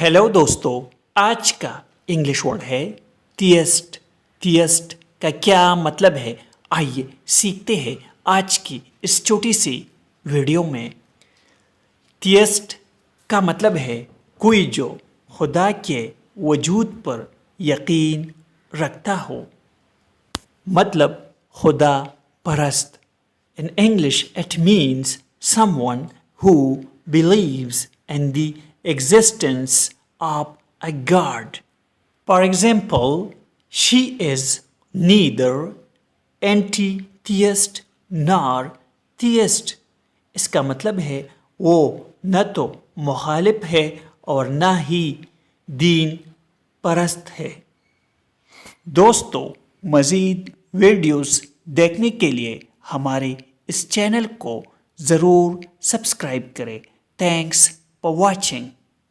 Hello दोस्तों, आज का इंग्लिश वर्ड है थियस्ट। थियस्ट का क्या मतलब है, आइए सीखते हैं आज की इस छोटी सी वीडियो में। थियस्ट का मतलब है कोई जो खुदा के वजूद पर यकीन रखता हो, मतलब खुदा परस्त। In English, it means someone who believes in the existence of a God. For example, she is neither anti-theist nor theist. इसका मतलब है वो न तो मुखालिफ है और न ही दीन परस्त है। दोस्तों, मज़ीद वीडियोस देखने के लिए हमारे इस चैनल को ज़रूर सब्सक्राइब करें। Thanks for watching.